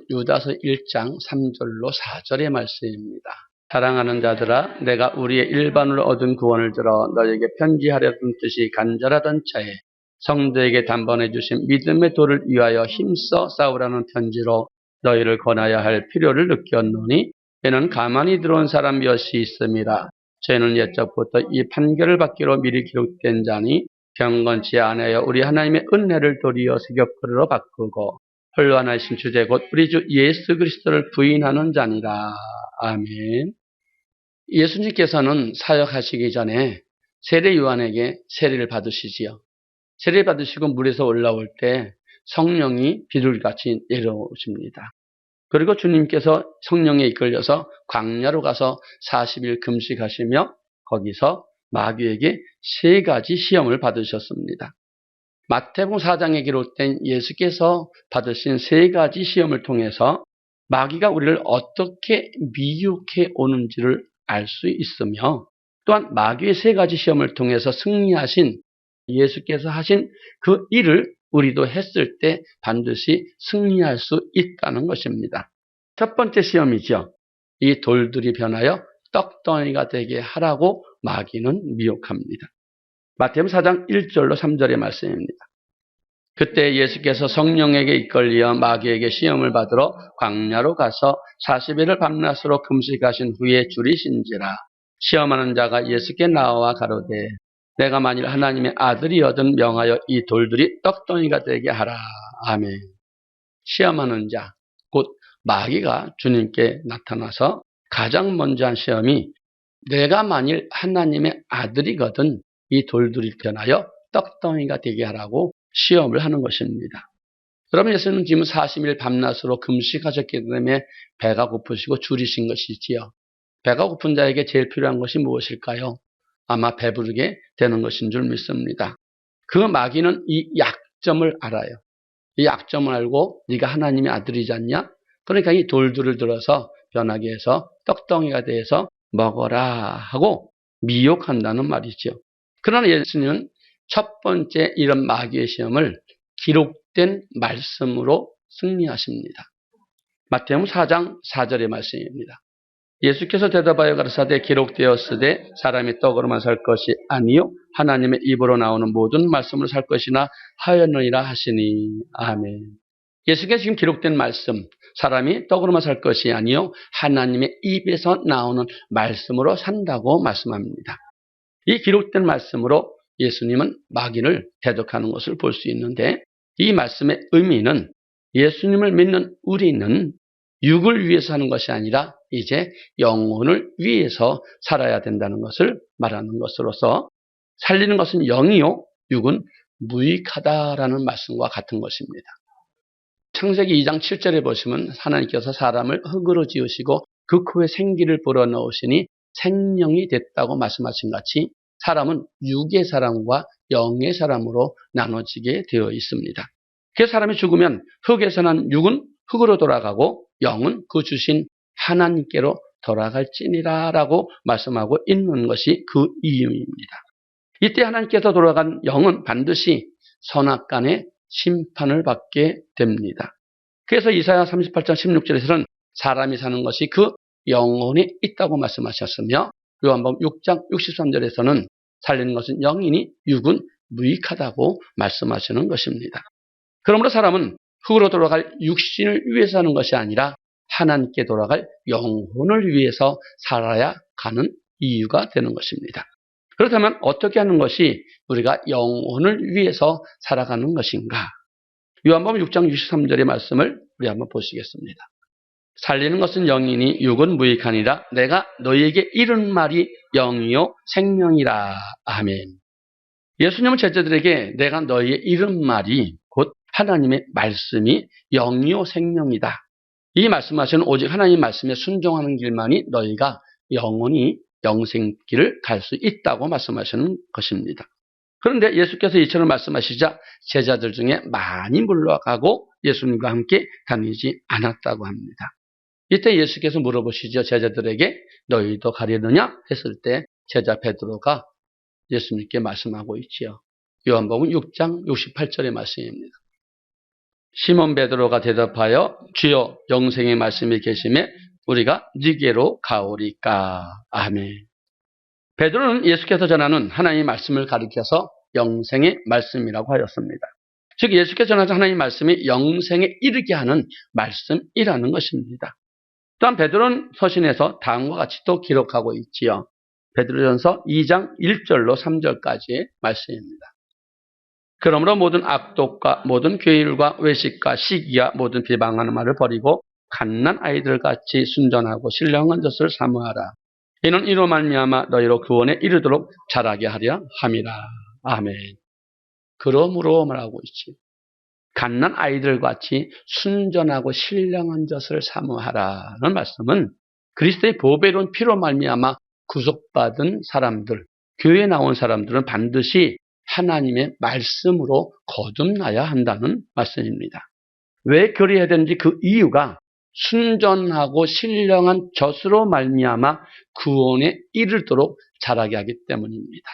유다서 1장 3절로 4절의 말씀입니다. 사랑하는 자들아, 내가 우리의 일반으로 얻은 구원을 들어 너에게 편지하려던 뜻이 간절하던 차에 성도에게 단번해 주신 믿음의 도를 위하여 힘써 싸우라는 편지로 너희를 권하여 할 필요를 느꼈노니, 이는 가만히 들어온 사람 몇이 있음이라. 저희는 옛적부터 이 판결을 받기로 미리 기록된 자니 경건치 않아요. 우리 하나님의 은혜를 도리어 세격거리로 바꾸고 혼란하신 주제 곧 우리 주 예수 그리스도를 부인하는 자니라. 아멘. 예수님께서는 사역하시기 전에 세례 요한에게 세례를 받으시지요. 세례 받으시고 물에서 올라올 때 성령이 비둘기같이 내려오십니다. 그리고 주님께서 성령에 이끌려서 광야로 가서 40일 금식하시며 거기서 마귀에게 3가지 시험을 받으셨습니다. 마태복음 4장에 기록된 예수께서 받으신 3가지 시험을 통해서 마귀가 우리를 어떻게 미혹해 오는지를 알 수 있으며, 또한 마귀의 3가지 시험을 통해서 승리하신 예수께서 하신 그 일을 우리도 했을 때 반드시 승리할 수 있다는 것입니다. 첫 번째 시험이죠. 이 돌들이 변하여 떡덩이가 되게 하라고 마귀는 미혹합니다. 마태복음 4장 1절로 3절의 말씀입니다. 그때 예수께서 성령에게 이끌려 마귀에게 시험을 받으러 광야로 가서 40일을 밤낮으로 금식하신 후에 줄이신지라. 시험하는 자가 예수께 나와 가로되, 내가 만일 하나님의 아들이거든 명하여 이 돌들이 떡덩이가 되게 하라. 아멘. 시험하는 자, 곧 마귀가 주님께 나타나서 가장 먼저 한 시험이, 내가 만일 하나님의 아들이거든 이 돌들이 변하여 떡덩이가 되게 하라고 시험을 하는 것입니다. 여러분, 예수님은 지금 40일 밤낮으로 금식하셨기 때문에 배가 고프시고 줄이신 것이지요. 배가 고픈 자에게 제일 필요한 것이 무엇일까요? 아마 배부르게 되는 것인 줄 믿습니다. 그 마귀는 이 약점을 알아요. 이 약점을 알고 네가 하나님의 아들이지 않냐? 그러니까 이 돌들을 들어서 변하게 해서 떡덩이가 돼서 먹어라 하고 미혹한다는 말이죠. 그러나 예수님은 첫 번째 이런 마귀의 시험을 기록된 말씀으로 승리하십니다. 마태복음 4장 4절의 말씀입니다. 예수께서 대답하여 가라사대 기록되었으되 사람이 떡으로만 살 것이 아니요 하나님의 입으로 나오는 모든 말씀으로 살 것이나 하였느니라 하시니. 아멘. 예수께서 지금 기록된 말씀, 사람이 떡으로만 살 것이 아니요 하나님의 입에서 나오는 말씀으로 산다고 말씀합니다. 이 기록된 말씀으로 예수님은 마귀를 대적하는 것을 볼 수 있는데, 이 말씀의 의미는 예수님을 믿는 우리는 육을 위해서 하는 것이 아니라 이제 영혼을 위해서 살아야 된다는 것을 말하는 것으로서, 살리는 것은 영이요 육은 무익하다라는 말씀과 같은 것입니다. 창세기 2장 7절에 보시면 하나님께서 사람을 흙으로 지으시고 그 코에 생기를 불어넣으시니 생명이 됐다고 말씀하신 같이 사람은 육의 사람과 영의 사람으로 나눠지게 되어 있습니다. 그래서 사람이 죽으면 흙에서 난 육은 흙으로 돌아가고 영은 그 주신 하나님께로 돌아갈지니라 라고 말씀하고 있는 것이 그 이유입니다. 이때 하나님께서 돌아간 영은 반드시 선악간의 심판을 받게 됩니다. 그래서 이사야 38장 16절에서는 사람이 사는 것이 그 영혼에 있다고 말씀하셨으며, 요한복음 6장 63절에서는 살리는 것은 영이니 육은 무익하다고 말씀하시는 것입니다. 그러므로 사람은 흙으로 돌아갈 육신을 위해서 하는 것이 아니라 하나님께 돌아갈 영혼을 위해서 살아야 가는 이유가 되는 것입니다. 그렇다면 어떻게 하는 것이 우리가 영혼을 위해서 살아가는 것인가? 요한복음 6장 63절의 말씀을 우리 한번 보시겠습니다. 살리는 것은 영이니 육은 무익하니라. 내가 너희에게 이른 말이 영이요 생명이라. 아멘. 예수님은 제자들에게 내가 너희의 이른 말이 곧 하나님의 말씀이 영이요 생명이다. 이 말씀하시는 오직 하나님의 말씀에 순종하는 길만이 너희가 영원히 영생길을 갈 수 있다고 말씀하시는 것입니다. 그런데 예수께서 이처럼 말씀하시자 제자들 중에 많이 물러가고 예수님과 함께 다니지 않았다고 합니다. 이때 예수께서 물어보시죠. 제자들에게 너희도 가려느냐 했을 때 제자 베드로가 예수님께 말씀하고 있지요. 요한복음 6장 68절의 말씀입니다. 시몬 베드로가 대답하여 주여 영생의 말씀이 계심에 우리가 네게로 가오리까. 아멘. 베드로는 예수께서 전하는 하나님의 말씀을 가리켜서 영생의 말씀이라고 하였습니다. 즉 예수께서 전하신 하나님의 말씀이 영생에 이르게 하는 말씀이라는 것입니다. 또한 베드로는 서신에서 다음과 같이 또 기록하고 있지요. 베드로전서 2장 1절로 3절까지의 말씀입니다. 그러므로 모든 악독과 모든 괴일과 외식과 시기와 모든 비방하는 말을 버리고 갓난 아이들같이 순전하고 신령한 젖을 사모하라. 이는 이로 말미암아 너희로 구원에 이르도록 자라게 하려 함이라. 아멘. 그러므로 말하고 있지. 갓난 아이들같이 순전하고 신령한 젖을 사모하라는 말씀은 그리스도의 보배로운 피로 말미암아 구속받은 사람들, 교회에 나온 사람들은 반드시 하나님의 말씀으로 거듭나야 한다는 말씀입니다. 왜 그래야 되는지 그 이유가 순전하고 신령한 젖으로 말미암아 구원에 이르도록 자라게 하기 때문입니다.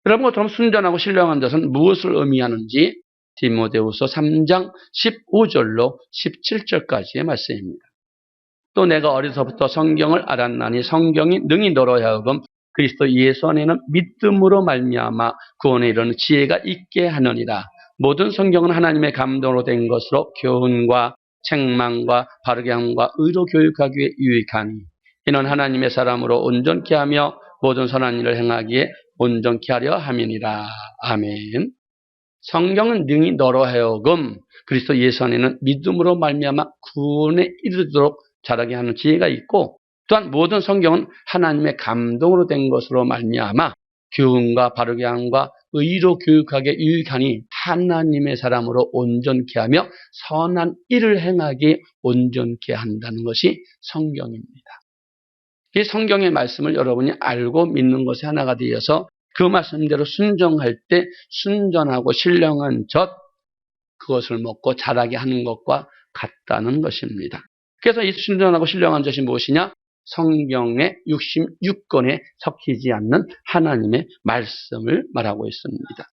여러분, 그럼 순전하고 신령한 젖은 무엇을 의미하는지 디모데후서 3장 15절로 17절까지의 말씀입니다. 또 내가 어려서부터 성경을 알았나니 성경이 능히 너로 하여금 그리스도 예수 안에는 믿음으로 말미암아 구원에 이르는 지혜가 있게 하느니라. 모든 성경은 하나님의 감동으로 된 것으로 교훈과 책망과 바르게 함과 의로 교육하기 위해 유익하니 이는 하나님의 사람으로 온전케 하며 모든 선한 일을 행하기에 온전케 하려 함이니라. 아멘. 성경은 능히 너로 하여금 그리스도 예수 안에는 믿음으로 말미암아 구원에 이르도록 자라게 하는 지혜가 있고, 또한 모든 성경은 하나님의 감동으로 된 것으로 말미암아 교훈과 바르게 함과 의로 교육하게 유익하니 하나님의 사람으로 온전케 하며 선한 일을 행하게 온전케 한다는 것이 성경입니다. 이 성경의 말씀을 여러분이 알고 믿는 것이 하나가 되어서 그 말씀대로 순종할 때 순전하고 신령한 젖, 그것을 먹고 자라게 하는 것과 같다는 것입니다. 그래서 이 순전하고 신령한 젖이 무엇이냐? 성경의 66권에 섞이지 않는 하나님의 말씀을 말하고 있습니다.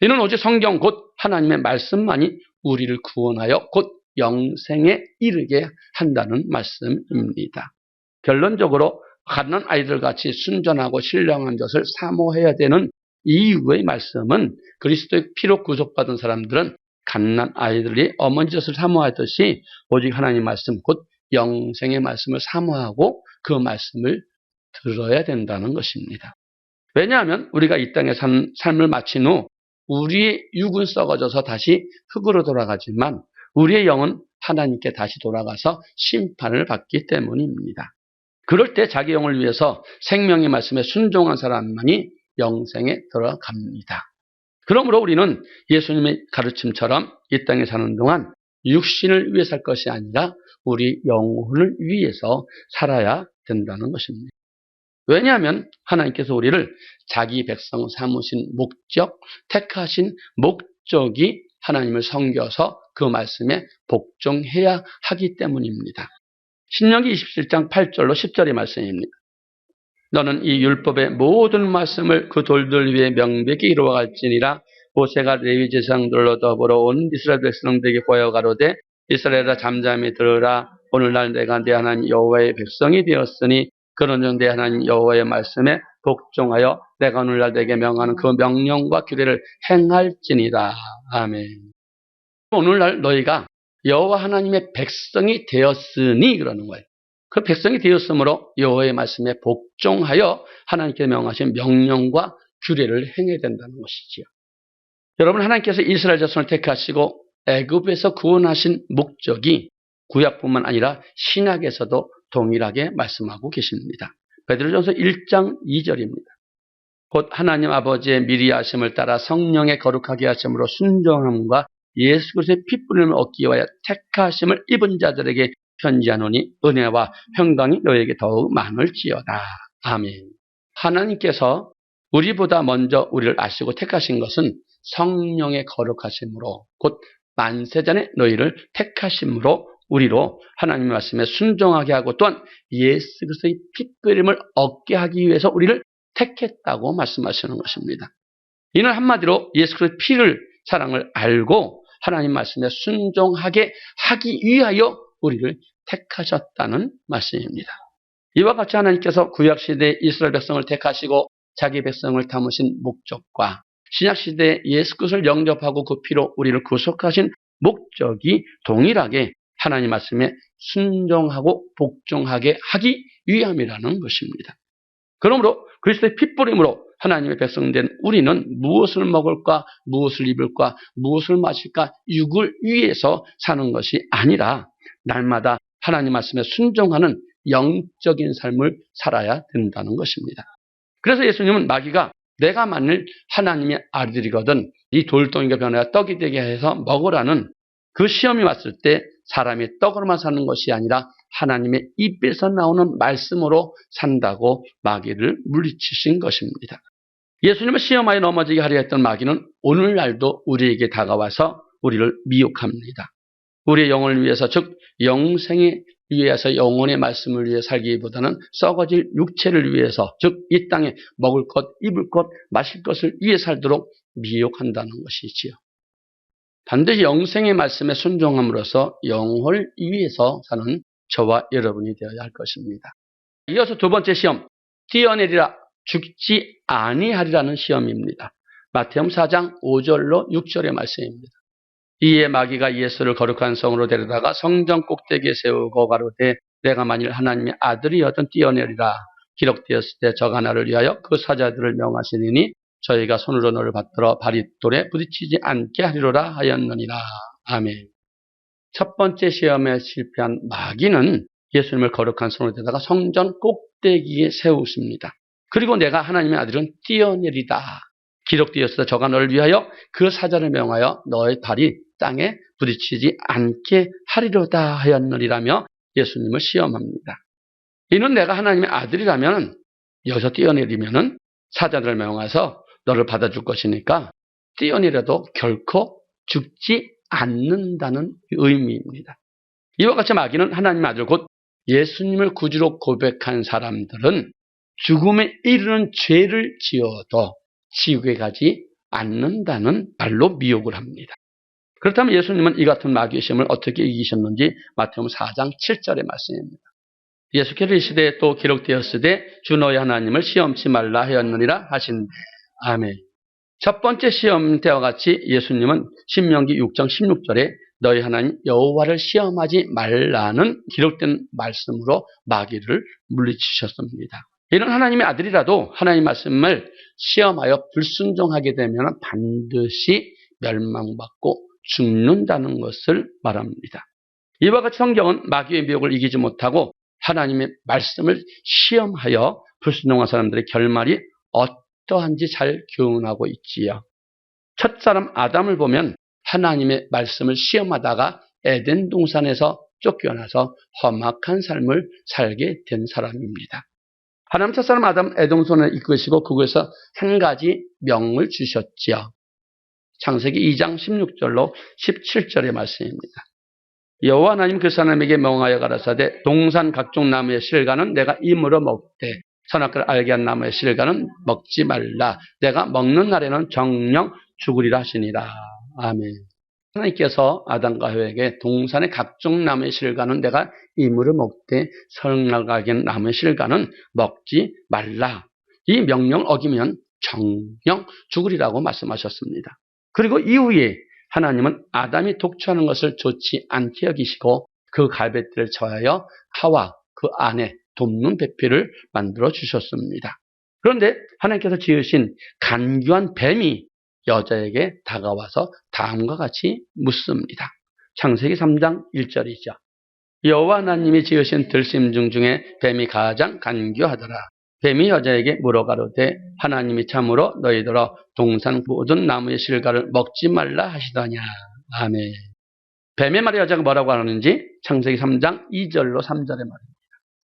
이는 오직 성경 곧 하나님의 말씀만이 우리를 구원하여 곧 영생에 이르게 한다는 말씀입니다. 결론적으로 갓난 아이들같이 순전하고 신령한 젖을 사모해야 되는 이유의 말씀은 그리스도의 피로 구속받은 사람들은 갓난 아이들이 어머니 젖을 사모하듯이 오직 하나님 말씀 곧 영생의 말씀을 사모하고 그 말씀을 들어야 된다는 것입니다. 왜냐하면 우리가 이 땅에 삶을 마친 후 우리의 육은 썩어져서 다시 흙으로 돌아가지만 우리의 영은 하나님께 다시 돌아가서 심판을 받기 때문입니다. 그럴 때 자기 영을 위해서 생명의 말씀에 순종한 사람만이 영생에 들어갑니다. 그러므로 우리는 예수님의 가르침처럼 이 땅에 사는 동안 육신을 위해 살 것이 아니라 우리 영혼을 위해서 살아야 된다는 것입니다. 왜냐하면 하나님께서 우리를 자기 백성 삼으신 목적, 택하신 목적이 하나님을 섬겨서 그 말씀에 복종해야 하기 때문입니다. 신명기 27장 8절로 10절의 말씀입니다. 너는 이 율법의 모든 말씀을 그 돌들 위에 명백히 이루어갈지니라. 모세가 레위 제사장들로 더불어 온 이스라엘 백성들에게 보여 가로되 이스라엘아 잠잠히 들으라. 오늘날 내가 내 하나님 여호와의 백성이 되었으니 그러므로 내 하나님 여호와의 말씀에 복종하여 내가 오늘날 내게 명하는 그 명령과 규례를 행할지니라. 아멘. 오늘날 너희가 여호와 하나님의 백성이 되었으니 그러는 거예요. 그 백성이 되었으므로 여호와의 말씀에 복종하여 하나님께 명하신 명령과 규례를 행해야 된다는 것이지요. 여러분, 하나님께서 이스라엘 자손을 택하시고 애굽에서 구원하신 목적이 구약뿐만 아니라 신약에서도 동일하게 말씀하고 계십니다. 베드로전서 1장 2절입니다. 곧 하나님 아버지의 미리 하심을 따라 성령의 거룩하게 하심으로 순종함과 예수 그리스도의 핏부림을 얻기 위하여 택하심을 입은 자들에게 편지하노니 은혜와 평강이 너에게 더욱 많을지어다. 아멘. 하나님께서 우리보다 먼저 우리를 아시고 택하신 것은 성령의 거룩하심으로 곧 만세전에 너희를 택하심으로 우리로 하나님의 말씀에 순종하게 하고 또한 예수 그리스도의 핏부림을 얻게 하기 위해서 우리를 택했다고 말씀하시는 것입니다. 이는 한마디로 예수 그리스도의 피를 사랑을 알고 하나님 말씀에 순종하게 하기 위하여 우리를 택하셨다는 말씀입니다. 이와 같이 하나님께서 구약시대에 이스라엘 백성을 택하시고 자기 백성을 담으신 목적과 신약시대에 예수 그리스도를 영접하고 그 피로 우리를 구속하신 목적이 동일하게 하나님 말씀에 순종하고 복종하게 하기 위함이라는 것입니다. 그러므로 그리스도의 핏부림으로 하나님의 백성된 우리는 무엇을 먹을까, 무엇을 입을까, 무엇을 마실까 육을 위해서 사는 것이 아니라 날마다 하나님 말씀에 순종하는 영적인 삶을 살아야 된다는 것입니다. 그래서 예수님은 마귀가 내가 만일 하나님의 아들이거든 이 돌덩이가 변하여 떡이 되게 해서 먹으라는 그 시험이 왔을 때 사람이 떡으로만 사는 것이 아니라 하나님의 입에서 나오는 말씀으로 산다고 마귀를 물리치신 것입니다. 예수님을 시험하여 넘어지게 하려 했던 마귀는 오늘날도 우리에게 다가와서 우리를 미혹합니다. 우리의 영혼을 위해서, 즉 영생에 위해서 영혼의 말씀을 위해 살기보다는 썩어질 육체를 위해서, 즉 이 땅에 먹을 것, 입을 것, 마실 것을 위해 살도록 미혹한다는 것이지요. 반드시 영생의 말씀에 순종함으로써 영혼을 위해서 사는 저와 여러분이 되어야 할 것입니다. 이어서 두 번째 시험, 뛰어내리라 죽지 아니하리라는 시험입니다. 마태복음 4장 5절로 6절의 말씀입니다. 이에 마귀가 예수를 거룩한 성으로 데려다가 성전 꼭대기에 세우고 가로되 내가 만일 하나님의 아들이어든 뛰어내리라. 기록되었을 때 적 하나를 위하여 그 사자들을 명하시리니 저희가 손으로 너를 받들어 바릿돌에 부딪히지 않게 하리로라 하였느니라. 아멘. 첫 번째 시험에 실패한 마귀는 예수님을 거룩한 성으로 데려다가 성전 꼭대기에 세우십니다. 그리고 내가 하나님의 아들은 뛰어내리다. 기록되었을 때 저가 너를 위하여 그 사자를 명하여 너의 발이 땅에 부딪히지 않게 하리로다 하였느니라며 예수님을 시험합니다. 이는 내가 하나님의 아들이라면 여기서 뛰어내리면은 사자들을 명하여서 너를 받아줄 것이니까 뛰어내려도 결코 죽지 않는다는 의미입니다. 이와 같이 마귀는 하나님의 아들 곧 예수님을 구주로 고백한 사람들은 죽음에 이르는 죄를 지어도 지옥에 가지 않는다는 말로 미혹을 합니다. 그렇다면 예수님은 이 같은 마귀의 시험을 어떻게 이기셨는지 마태복음 4장 7절의 말씀입니다. 예수께서 이 시대에 또 기록되었으되 주 너희 하나님을 시험치 말라 하였느니라 하신대. 아멘. 첫 번째 시험 때와 같이 예수님은 신명기 6장 16절에 너희 하나님 여호와를 시험하지 말라는 기록된 말씀으로 마귀를 물리치셨습니다. 이런 하나님의 아들이라도 하나님 말씀을 시험하여 불순종하게 되면 반드시 멸망받고 죽는다는 것을 말합니다. 이와 같이 성경은 마귀의 미혹을 이기지 못하고 하나님의 말씀을 시험하여 불순종한 사람들의 결말이 어떠한지 잘 교훈하고 있지요. 첫사람 아담을 보면 하나님의 말씀을 시험하다가 에덴 동산에서 쫓겨나서 험악한 삶을 살게 된 사람입니다. 하나님 첫사람 아담 에덴동산을 이끄시고 그곳에서 한 가지 명을 주셨지요. 창세기 2장 16절로 17절의 말씀입니다. 여호와 하나님 그 사람에게 명하여 가라사대 동산 각종 나무의 실과는 내가 임으로 먹되 선악과를 알게 한 나무의 실과는 먹지 말라. 내가 먹는 날에는 정령 죽으리라 하시니라. 아멘. 하나님께서 아담과 하와에게 동산의 각종 나무의 실과는 내가 임으로 먹되 선악과를 알게 한 나무의 실과는 먹지 말라. 이 명령을 어기면 정령 죽으리라고 말씀하셨습니다. 그리고 이후에 하나님은 아담이 독초하는 것을 좋지 않게 여기시고 그 갈배띠를 저하여 하와 그 안에 돕는 배필을 만들어 주셨습니다. 그런데 하나님께서 지으신 간교한 뱀이 여자에게 다가와서 다음과 같이 묻습니다. 창세기 3장 1절이죠. 여호와 하나님이 지으신 들짐승 중에 뱀이 가장 간교하더라. 뱀이 여자에게 물어가로되 하나님이 참으로 너희들아 동산 모든 나무의 실과를 먹지 말라 하시더냐. 아멘. 뱀의 말에 여자가 뭐라고 하는지 창세기 3장 2절로 3절의 말입니다.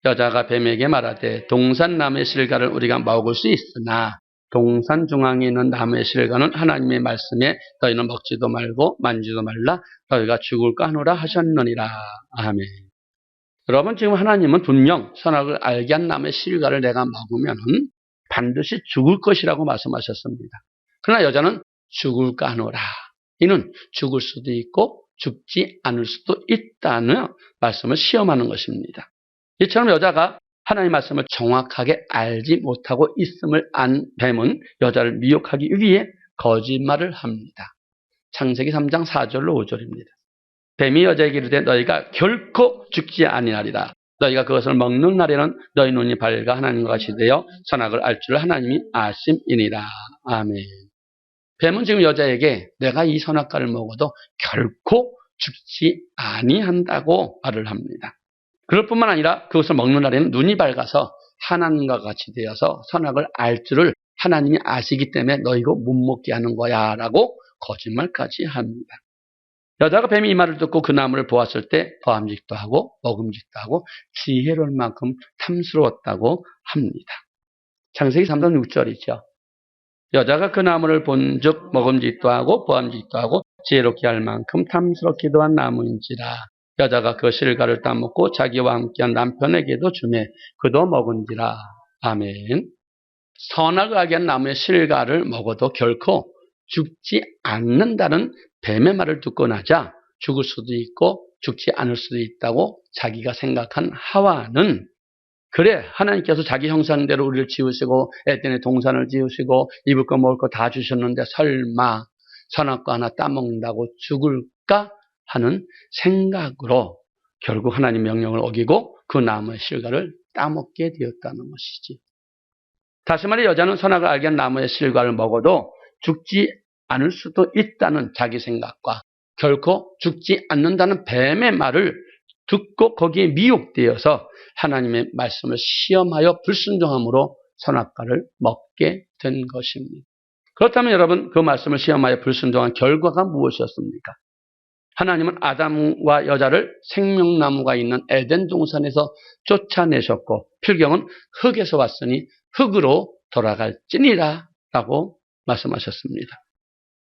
여자가 뱀에게 말하되 동산 나무의 실과를 우리가 먹을 수 있으나 동산 중앙에 있는 나무의 실과는 하나님의 말씀에 너희는 먹지도 말고 만지도 말라 너희가 죽을까 하노라 하셨느니라. 아멘. 여러분 지금 하나님은 분명 선악을 알게 한 나무의 실과를 내가 먹으면 반드시 죽을 것이라고 말씀하셨습니다. 그러나 여자는 죽을까 하노라. 이는 죽을 수도 있고 죽지 않을 수도 있다는 말씀을 시험하는 것입니다. 이처럼 여자가 하나님의 말씀을 정확하게 알지 못하고 있음을 안 뱀은 여자를 미혹하기 위해 거짓말을 합니다. 창세기 3장 4절로 5절입니다. 뱀이 여자에게 이르되 너희가 결코 죽지 아니하리라. 너희가 그것을 먹는 날에는 너희 눈이 밝아 하나님과 같이 되어 선악을 알 줄 하나님이 아심이니라. 아멘. 뱀은 지금 여자에게 내가 이 선악과를 먹어도 결코 죽지 아니한다고 말을 합니다. 그럴 뿐만 아니라 그것을 먹는 날에는 눈이 밝아서 하나님과 같이 되어서 선악을 알 줄을 하나님이 아시기 때문에 너 이거 못 먹게 하는 거야 라고 거짓말까지 합니다. 여자가 뱀이 이 말을 듣고 그 나무를 보았을 때 보암직도 하고 먹음직도 하고 지혜로울 만큼 탐스러웠다고 합니다. 창세기 3장 6절이죠. 여자가 그 나무를 본즉 먹음직도 하고 보암직도 하고 지혜롭게 할 만큼 탐스럽기도 한 나무인지라. 여자가 그 실과를 따먹고 자기와 함께한 남편에게도 주매 그도 먹은지라. 아멘. 선악을 알게 한 나무의 실과를 먹어도 결코 죽지 않는다는 뱀의 말을 듣고 나자 죽을 수도 있고 죽지 않을 수도 있다고 자기가 생각한 하와는 그래 하나님께서 자기 형상대로 우리를 지으시고 에덴의 동산을 지으시고 입을 거 먹을 거 다 주셨는데 설마 선악과 하나 따먹는다고 죽을까 하는 생각으로 결국 하나님 명령을 어기고 그 나무의 실과를 따먹게 되었다는 것이지. 다시 말해 여자는 선악을 알게 한 나무의 실과를 먹어도 죽지 않을 수도 있다는 자기 생각과 결코 죽지 않는다는 뱀의 말을 듣고 거기에 미혹되어서 하나님의 말씀을 시험하여 불순종함으로 선악과를 먹게 된 것입니다. 그렇다면 여러분 그 말씀을 시험하여 불순종한 결과가 무엇이었습니까? 하나님은 아담과 여자를 생명나무가 있는 에덴 동산에서 쫓아내셨고 필경은 흙에서 왔으니 흙으로 돌아갈지니라 라고 말씀하셨습니다.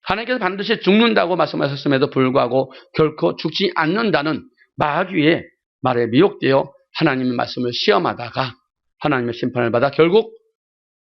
하나님께서 반드시 죽는다고 말씀하셨음에도 불구하고 결코 죽지 않는다는 마귀의 말에 미혹되어 하나님의 말씀을 시험하다가 하나님의 심판을 받아 결국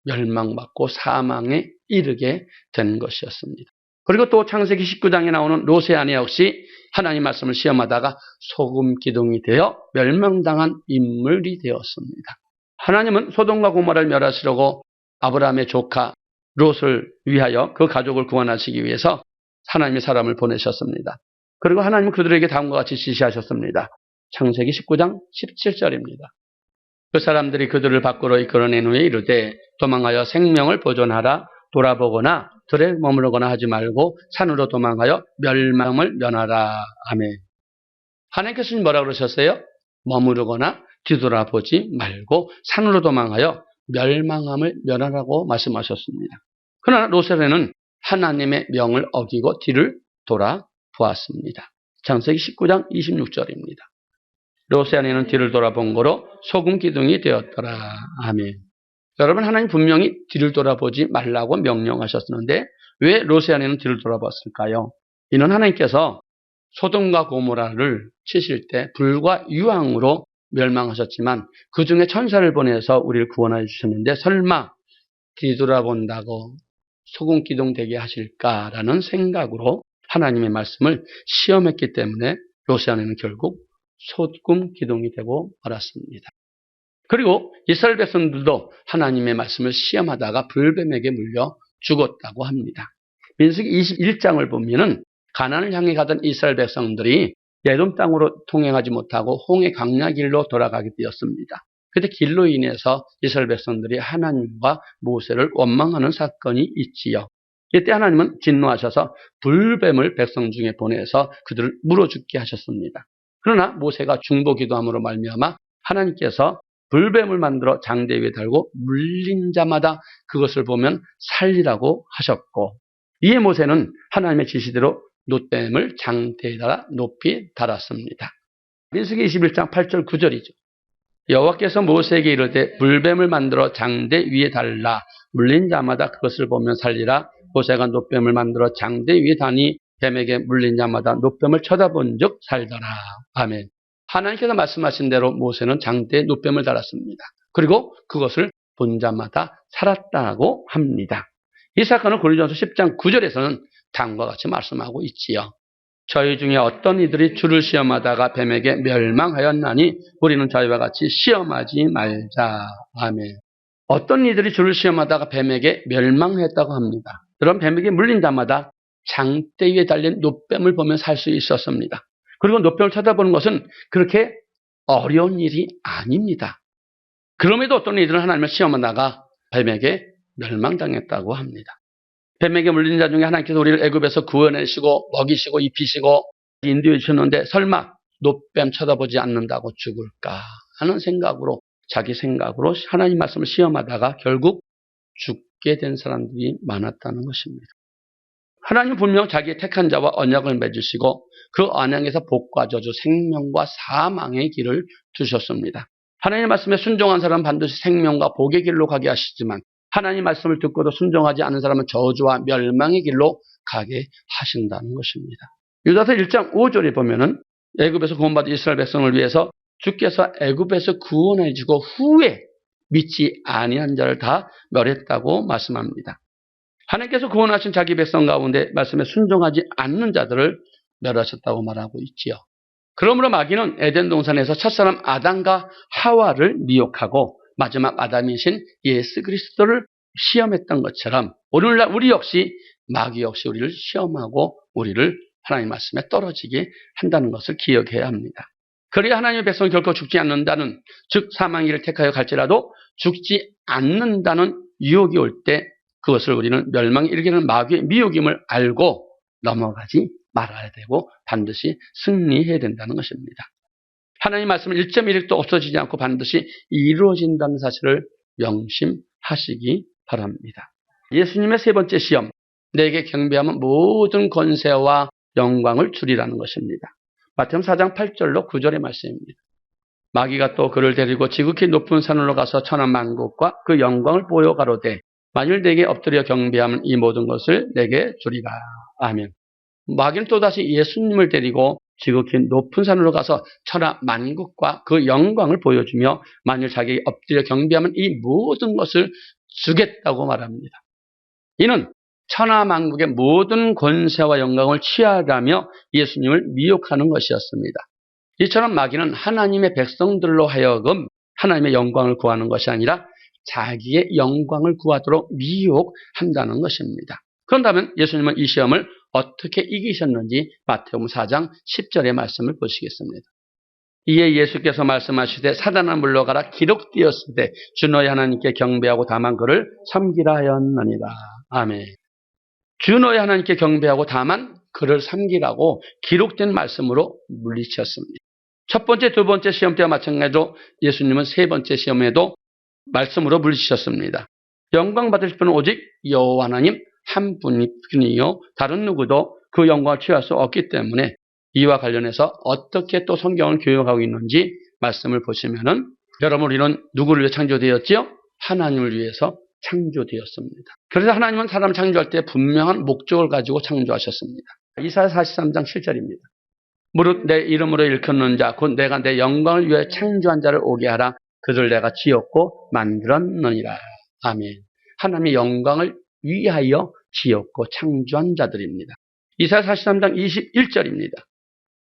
멸망받고 사망에 이르게 된 것이었습니다. 그리고 또 창세기 19장에 나오는 롯의 아내 역시 하나님 말씀을 시험하다가 소금 기둥이 되어 멸망당한 인물이 되었습니다. 하나님은 소돔과 고모라를 멸하시려고 아브라함의 조카 롯을 위하여 그 가족을 구원하시기 위해서 하나님의 사람을 보내셨습니다. 그리고 하나님은 그들에게 다음과 같이 지시하셨습니다. 창세기 19장 17절입니다. 그 사람들이 그들을 밖으로 이끌어낸 후에 이르되 도망하여 생명을 보존하라. 돌아보거나 들에 머무르거나 하지 말고 산으로 도망하여 멸망을 면하라. 아멘. 하나님께서는 뭐라고 그러셨어요? 머무르거나 뒤돌아보지 말고 산으로 도망하여 멸망함을 면하라고 말씀하셨습니다. 그러나 롯의 아내는 하나님의 명을 어기고 뒤를 돌아보았습니다. 창세기 19장 26절입니다. 롯의 아내는 뒤를 돌아본 거로 소금 기둥이 되었더라. 아멘. 여러분 하나님 분명히 뒤를 돌아보지 말라고 명령하셨는데 왜 롯의 아내는 뒤를 돌아봤을까요? 이는 하나님께서 소돔과 고모라를 치실 때 불과 유황으로 멸망하셨지만 그 중에 천사를 보내서 우리를 구원해 주셨는데 설마 뒤돌아본다고 소금 기둥 되게 하실까라는 생각으로 하나님의 말씀을 시험했기 때문에 롯의 아내는 결국 소금 기둥이 되고 말았습니다. 그리고 이스라엘 백성들도 하나님의 말씀을 시험하다가 불뱀에게 물려 죽었다고 합니다. 민수기 21장을 보면은 가나안을 향해 가던 이스라엘 백성들이 에돔 땅으로 통행하지 못하고 홍해 광야 길로 돌아가게 되었습니다. 그때 길로 인해서 이스라엘 백성들이 하나님과 모세를 원망하는 사건이 있지요. 이때 하나님은 진노하셔서 불뱀을 백성 중에 보내서 그들을 물어 죽게 하셨습니다. 그러나 모세가 중보기도함으로 말미암아 하나님께서 불뱀을 만들어 장대 위에 달고 물린 자마다 그것을 보면 살리라고 하셨고 이에 모세는 하나님의 지시대로 놋뱀을 장대에다가 높이 달았습니다. 민수기 21장 8절 9절이죠. 여호와께서 모세에게 이르되 불뱀을 만들어 장대 위에 달라 물린 자마다 그것을 보면 살리라. 모세가 놋뱀을 만들어 장대 위에 다니 뱀에게 물린 자마다 놋뱀을 쳐다본 즉 살더라. 아멘. 하나님께서 말씀하신 대로 모세는 장대에 놋뱀을 달았습니다. 그리고 그것을 본 자마다 살았다고 합니다. 이 사건을 고린도전서 10장 9절에서는 다음과 같이 말씀하고 있지요. 저희 중에 어떤 이들이 주를 시험하다가 뱀에게 멸망하였나니 우리는 저희와 같이 시험하지 말자. 아멘. 어떤 이들이 주를 시험하다가 뱀에게 멸망했다고 합니다. 그런 뱀에게 물린 자마다 장대 위에 달린 노뱀을 보며 살 수 있었습니다. 그리고 노뱀을 쳐다보는 것은 그렇게 어려운 일이 아닙니다. 그럼에도 어떤 이들은 하나님을 시험하다가 뱀에게 멸망당했다고 합니다. 뱀에게 물린 자 중에 하나님께서 우리를 애굽에서 구원하시고 먹이시고 입히시고 인도해 주셨는데 설마 노뱀 쳐다보지 않는다고 죽을까 하는 생각으로 자기 생각으로 하나님 말씀을 시험하다가 결국 죽게 된 사람들이 많았다는 것입니다. 하나님은 분명 자기의 택한 자와 언약을 맺으시고 그 언약에서 복과 저주, 생명과 사망의 길을 두셨습니다. 하나님의 말씀에 순종한 사람은 반드시 생명과 복의 길로 가게 하시지만 하나님 말씀을 듣고도 순종하지 않은 사람은 저주와 멸망의 길로 가게 하신다는 것입니다. 유다서 1장 5절에 보면은 애굽에서 구원받은 이스라엘 백성을 위해서 주께서 애굽에서 구원해 주고 후에 믿지 아니한 자를 다 멸했다고 말씀합니다. 하나님께서 구원하신 자기 백성 가운데 말씀에 순종하지 않는 자들을 멸하셨다고 말하고 있지요. 그러므로 마귀는 에덴 동산에서 첫사람 아담과 하와를 미혹하고 마지막 아담이신 예수 그리스도를 시험했던 것처럼 오늘날 우리 역시 마귀 역시 우리를 시험하고 우리를 하나님 말씀에 떨어지게 한다는 것을 기억해야 합니다. 그래야 하나님의 백성은 결코 죽지 않는다는, 즉 사망의 길을 택하여 갈지라도 죽지 않는다는 유혹이 올 때 그것을 우리는 멸망에 이르기는 마귀의 미혹임을 알고 넘어가지 말아야 되고 반드시 승리해야 된다는 것입니다. 하나님 말씀은 1.1획도 없어지지 않고 반드시 이루어진다는 사실을 명심하시기 바랍니다. 예수님의 세 번째 시험, 내게 경배하면 모든 권세와 영광을 주리라는 것입니다. 마태복음 4장 8절로 9절의 말씀입니다. 마귀가 또 그를 데리고 지극히 높은 산으로 가서 천하만국과 그 영광을 보여 가로되 만일 내게 엎드려 경배하면 이 모든 것을 내게 주리라. 아멘. 마귀는 또다시 예수님을 데리고 지극히 높은 산으로 가서 천하만국과 그 영광을 보여주며 만일 자기에게 엎드려 경배하면 이 모든 것을 주겠다고 말합니다. 이는 천하만국의 모든 권세와 영광을 취하라며 예수님을 미혹하는 것이었습니다. 이처럼 마귀는 하나님의 백성들로 하여금 하나님의 영광을 구하는 것이 아니라 자기의 영광을 구하도록 미혹한다는 것입니다. 그런다면 예수님은 이 시험을 어떻게 이기셨는지 마태복음 4장 10절의 말씀을 보시겠습니다. 이에 예수께서 말씀하시되 사단아 물러가라 기록되었으되 주 너희 하나님께 경배하고 다만 그를 섬기라 하였느니라. 아멘. 주 너희 하나님께 경배하고 다만 그를 섬기라고 기록된 말씀으로 물리쳤습니다. 첫 번째, 두 번째 시험 때와 마찬가지로 예수님은 세 번째 시험에도 말씀으로 물리치셨습니다. 영광 받으실 분은 오직 여호와 하나님 한 분이요 다른 누구도 그 영광을 취할 수 없기 때문에 이와 관련해서 어떻게 또 성경을 교육하고 있는지 말씀을 보시면은 여러분 우리는 누구를 위해 창조되었지요? 하나님을 위해서 창조되었습니다. 그래서 하나님은 사람을 창조할 때 분명한 목적을 가지고 창조하셨습니다. 이사야 43장 7절입니다. 무릇 내 이름으로 일컫는 자 곧 내가 내 영광을 위해 창조한 자를 오게 하라. 그들 내가 지었고 만들었느니라. 아멘. 하나님의 영광을 위하여 지었고 창조한 자들입니다. 이사야 43장 21절입니다.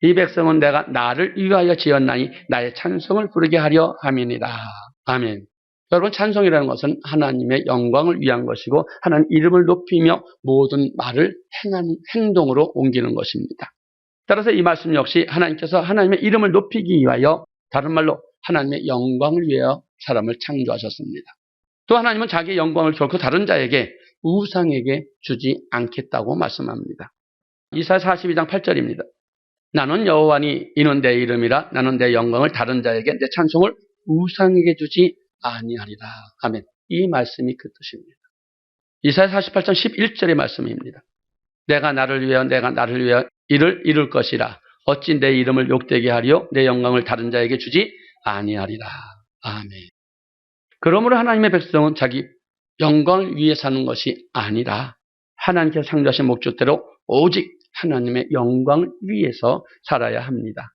이 백성은 내가 나를 위하여 지었나니 나의 찬송을 부르게 하려 함이니라. 아멘. 여러분 찬송이라는 것은 하나님의 영광을 위한 것이고 하나님 이름을 높이며 모든 말을 행동으로 옮기는 것입니다. 따라서 이 말씀 역시 하나님께서 하나님의 이름을 높이기 위하여 다른 말로 하나님의 영광을 위하여 사람을 창조하셨습니다. 또 하나님은 자기의 영광을 결코 다른 자에게 우상에게 주지 않겠다고 말씀합니다. 이사야 42장 8절입니다. 나는 여호와니 이는 내 이름이라 나는 내 영광을 다른 자에게 내 찬송을 우상에게 주지 아니하리라. 아멘. 이 말씀이 그 뜻입니다. 이사야 48장 11절의 말씀입니다. 내가 나를 위하여 이를 이룰 것이라. 어찌 내 이름을 욕되게 하리요 내 영광을 다른 자에게 주지 아니하리라. 아멘. 그러므로 하나님의 백성은 자기 영광을 위해 사는 것이 아니라 하나님께서 창조하신 목적대로 오직 하나님의 영광을 위해서 살아야 합니다.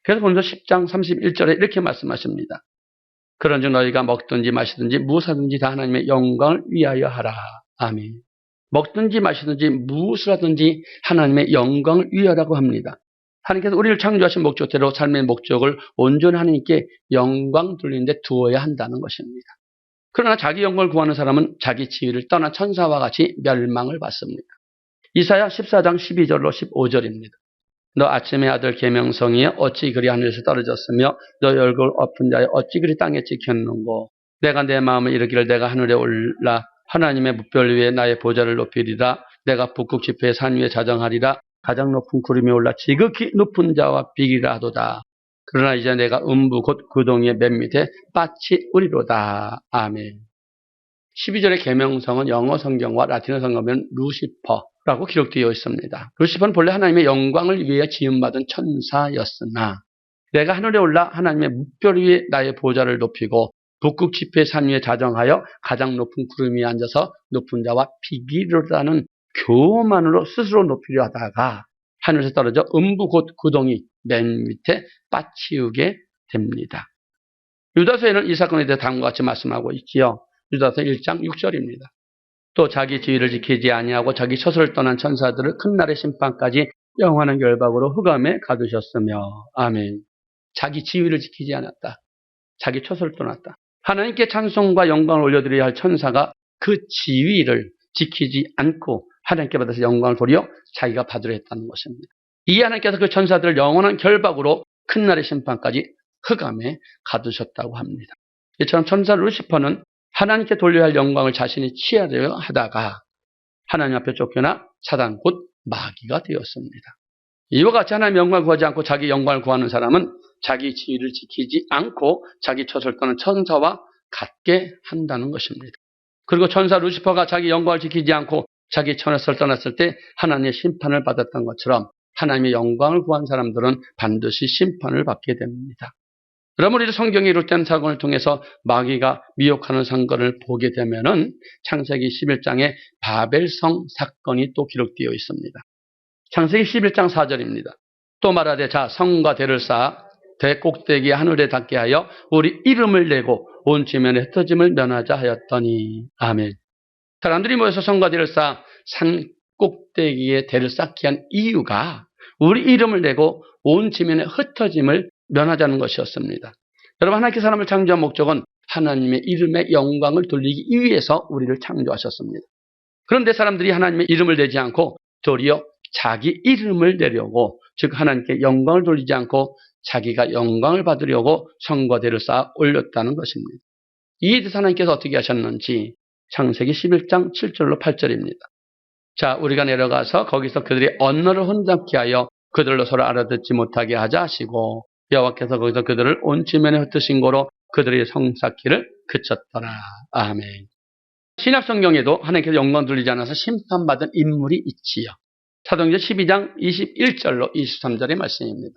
그래서 본서 10장 31절에 이렇게 말씀하십니다. 그런즉 너희가 먹든지 마시든지 무엇하든지 다 하나님의 영광을 위하여 하라. 아멘. 먹든지 마시든지 무엇을 하든지 하나님의 영광을 위하라고 합니다. 하나님께서 우리를 창조하신 목적대로 삶의 목적을 온전히 하나님께 영광 돌리는 데 두어야 한다는 것입니다. 그러나 자기 영광을 구하는 사람은 자기 지위를 떠나 천사와 같이 멸망을 받습니다. 이사야 14장 12절로 15절입니다. 너 아침의 아들 계명성이여 어찌 그리 하늘에서 떨어졌으며 너 얼굴 엎은 자여 어찌 그리 땅에 찍혔는고 내가 내 마음을 이르기를 내가 하늘에 올라 하나님의 뭇별 위에 나의 보좌를 높이리라 내가 북극 지폐의 산 위에 자정하리라 가장 높은 구름이 올라 지극히 높은 자와 비기라 하도다. 그러나 이제 내가 음부 곧 구덩이의 맨 밑에 빠치우리로다. 아멘. 12절의 계명성은 영어 성경과 라틴어 성경은 루시퍼라고 기록되어 있습니다. 루시퍼는 본래 하나님의 영광을 위해 지음받은 천사였으나 내가 하늘에 올라 하나님의 뭇별 위에 나의 보좌를 높이고 북극 지폐의 산 위에 자정하여 가장 높은 구름 위에 앉아서 높은 자와 비기로라는 교만으로 스스로 높이려 하다가 하늘에서 떨어져 음부 곧 구덩이 맨 밑에 빠치우게 됩니다. 유다서에는 이 사건에 대해 다음과 같이 말씀하고 있지요. 유다서 1장 6절입니다. 또 자기 지위를 지키지 아니하고 자기 처소를 떠난 천사들을 큰 날의 심판까지 영원한 결박으로 흑암에 가두셨으며 아멘. 자기 지위를 지키지 않았다. 자기 처소를 떠났다. 하나님께 찬송과 영광을 올려드려야 할 천사가 그 지위를 지키지 않고 하나님께 받아서 영광을 도리어 자기가 받으려 했다는 것입니다. 이 하나님께서 그 천사들을 영원한 결박으로 큰 날의 심판까지 흑암에 가두셨다고 합니다. 이처럼 천사 루시퍼는 하나님께 돌려야 할 영광을 자신이 취하려 하다가 하나님 앞에 쫓겨나 사단 곧 마귀가 되었습니다. 이와 같이 하나님의 영광을 구하지 않고 자기 영광을 구하는 사람은 자기 지위를 지키지 않고 자기 처소를 떠는 천사와 같게 한다는 것입니다. 그리고 천사 루시퍼가 자기 영광을 지키지 않고 자기 처소를 떠났을 때 하나님의 심판을 받았던 것처럼 하나님의 영광을 구한 사람들은 반드시 심판을 받게 됩니다. 여러분, 우리 성경에 이룰된 사건을 통해서 마귀가 미혹하는 사건을 보게 되면은 창세기 11장에 바벨성 사건이 또 기록되어 있습니다. 창세기 11장 4절입니다. 또 말하되 자 성과 대를 쌓아 대 꼭대기에 하늘에 닿게 하여 우리 이름을 내고 온 지면에 흩어짐을 면하자 하였더니 아멘. 사람들이 모여서 성과 대를 쌓아 산 꼭대기에 대를 쌓게 한 이유가 우리 이름을 내고 온 지면에 흩어짐을 면하자는 것이었습니다. 여러분, 하나님께 사람을 창조한 목적은 하나님의 이름의 영광을 돌리기 위해서 우리를 창조하셨습니다. 그런데 사람들이 하나님의 이름을 내지 않고 도리어 자기 이름을 내려고, 즉 하나님께 영광을 돌리지 않고 자기가 영광을 받으려고 성과 대를 쌓아 올렸다는 것입니다. 이에 대해서 하나님께서 어떻게 하셨는지 창세기 11장 7절로 8절입니다. 자, 우리가 내려가서 거기서 그들의 언어를 혼잡케 하여 그들로 서로 알아듣지 못하게 하자 하시고 여호와께서 거기서 그들을 온 지면에 흩으신 고로 그들의 성쌓기를 그쳤더라. 아멘. 신약성경에도 하나님께서 영광 돌리지 않아서 심판받은 인물이 있지요. 사도행전 12장 21절로 23절의 말씀입니다.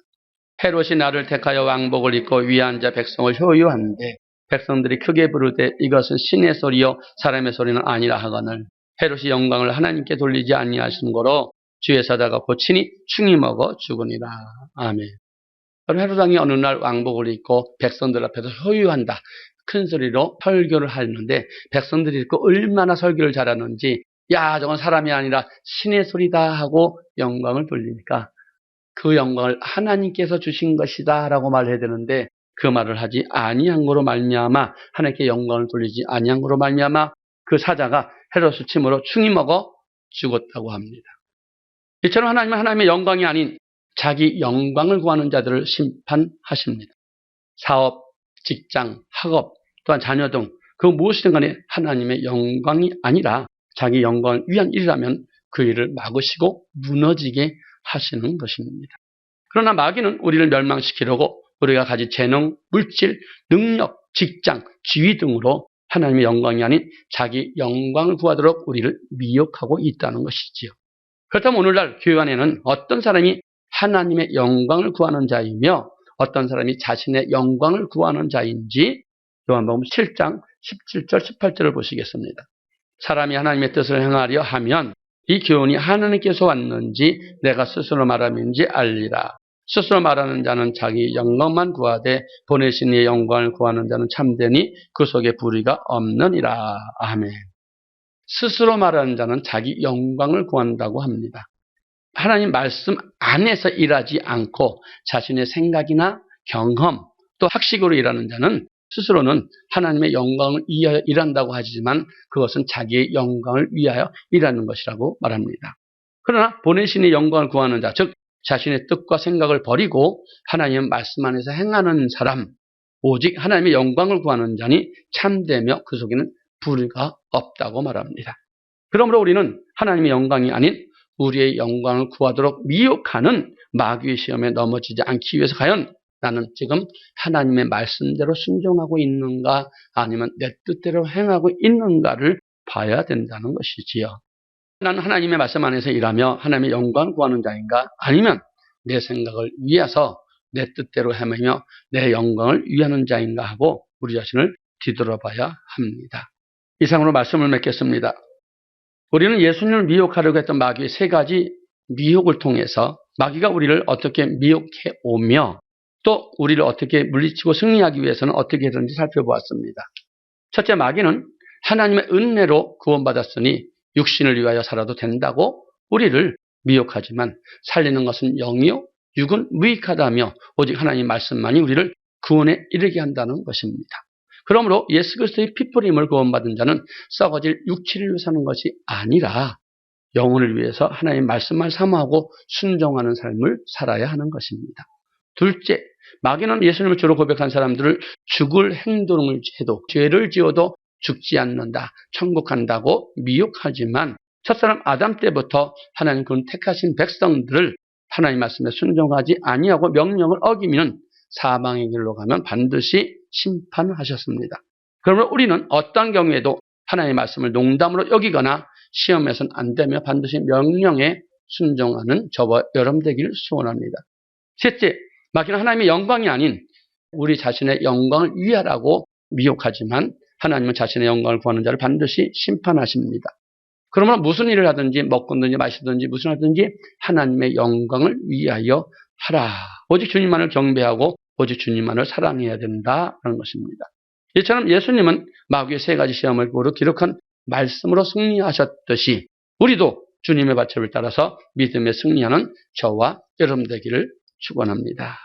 헤롯이 나를 택하여 왕복을 입고 위에 앉아 백성을 효유한데 백성들이 크게 부르되 이것은 신의 소리요 사람의 소리는 아니라 하거늘 헤롯이 영광을 하나님께 돌리지 아니하신 거로 주의 사자가 고치니 충이 먹어 죽으니라. 아멘. 헤롯 왕이 어느 날 왕복을 입고 백성들 앞에서 효유한다. 큰 소리로 설교를 하는데 백성들이 듣고 얼마나 설교를 잘하는지 야 저건 사람이 아니라 신의 소리다 하고 영광을 돌리니까 그 영광을 하나님께서 주신 것이다 라고 말해야 되는데 그 말을 하지 아니한 거로 말미암아 하나님께 영광을 돌리지 아니한 거로 말미암아 그 사자가 헤롯을 침으로 충이 먹어 죽었다고 합니다. 이처럼 하나님은 하나님의 영광이 아닌 자기 영광을 구하는 자들을 심판하십니다. 사업, 직장, 학업, 또한 자녀 등 그 무엇이든 간에 하나님의 영광이 아니라 자기 영광을 위한 일이라면 그 일을 막으시고 무너지게 하시는 것입니다. 그러나 마귀는 우리를 멸망시키려고 우리가 가진 재능, 물질, 능력, 직장, 지위 등으로 하나님의 영광이 아닌 자기 영광을 구하도록 우리를 미혹하고 있다는 것이지요. 그렇다면 오늘날 교회 안에는 어떤 사람이 하나님의 영광을 구하는 자이며 어떤 사람이 자신의 영광을 구하는 자인지 요한복음 7장 17절 18절을 보시겠습니다. 사람이 하나님의 뜻을 행하려 하면 이 교훈이 하나님께서 왔는지 내가 스스로 말함인지 알리라. 스스로 말하는 자는 자기 영광만 구하되 보내신 이의 영광을 구하는 자는 참되니 그 속에 불의가 없느니라. 아멘. 스스로 말하는 자는 자기 영광을 구한다고 합니다. 하나님 말씀 안에서 일하지 않고 자신의 생각이나 경험 또 학식으로 일하는 자는 스스로는 하나님의 영광을 위하여 일한다고 하지만 그것은 자기의 영광을 위하여 일하는 것이라고 말합니다. 그러나 보내신의 영광을 구하는 자, 즉 자신의 뜻과 생각을 버리고 하나님의 말씀 안에서 행하는 사람, 오직 하나님의 영광을 구하는 자니 참되며 그 속에는 불의가 없다고 말합니다. 그러므로 우리는 하나님의 영광이 아닌 우리의 영광을 구하도록 미혹하는 마귀의 시험에 넘어지지 않기 위해서 과연 나는 지금 하나님의 말씀대로 순종하고 있는가 아니면 내 뜻대로 행하고 있는가를 봐야 된다는 것이지요. 나는 하나님의 말씀 안에서 일하며 하나님의 영광을 구하는 자인가 아니면 내 생각을 위해서 내 뜻대로 헤매며 내 영광을 위하는 자인가 하고 우리 자신을 뒤돌아봐야 합니다. 이상으로 말씀을 맺겠습니다. 우리는 예수님을 미혹하려고 했던 마귀의 세 가지 미혹을 통해서 마귀가 우리를 어떻게 미혹해 오며 또 우리를 어떻게 물리치고 승리하기 위해서는 어떻게 하든지 살펴보았습니다. 첫째, 마귀는 하나님의 은혜로 구원받았으니 육신을 위하여 살아도 된다고 우리를 미혹하지만 살리는 것은 영이요 육은 무익하다며 오직 하나님의 말씀만이 우리를 구원에 이르게 한다는 것입니다. 그러므로 예수 그리스도의 피뿌림을 구원받은 자는 썩어질 육체를 위해 사는 것이 아니라 영혼을 위해서 하나님의 말씀만 사모하고 순종하는 삶을 살아야 하는 것입니다. 둘째, 마귀는 예수님을 주로 고백한 사람들을 죽을 행동을 해도 죄를 지어도 죽지 않는다, 천국 간다고 미혹하지만 첫사람 아담 때부터 하나님 그 택하신 백성들을 하나님 말씀에 순종하지 아니하고 명령을 어기면 사망의 길로 가면 반드시 심판하셨습니다. 그러므로 우리는 어떤 경우에도 하나님의 말씀을 농담으로 여기거나 시험에서는 안 되며 반드시 명령에 순종하는 저와 여러분 되기를 소원합니다. 셋째, 마귀는 하나님의 영광이 아닌 우리 자신의 영광을 위하라고 미혹하지만 하나님은 자신의 영광을 구하는 자를 반드시 심판하십니다. 그러면 무슨 일을 하든지 먹든지 마시든지 무슨 하든지 하나님의 영광을 위하여 하라. 오직 주님만을 경배하고 오직 주님만을 사랑해야 된다는 것입니다. 이처럼 예수님은 마귀의 세 가지 시험을 고루 기록한 말씀으로 승리하셨듯이 우리도 주님의 발첩을 따라서 믿음에 승리하는 저와 여러분 되기를 축원합니다.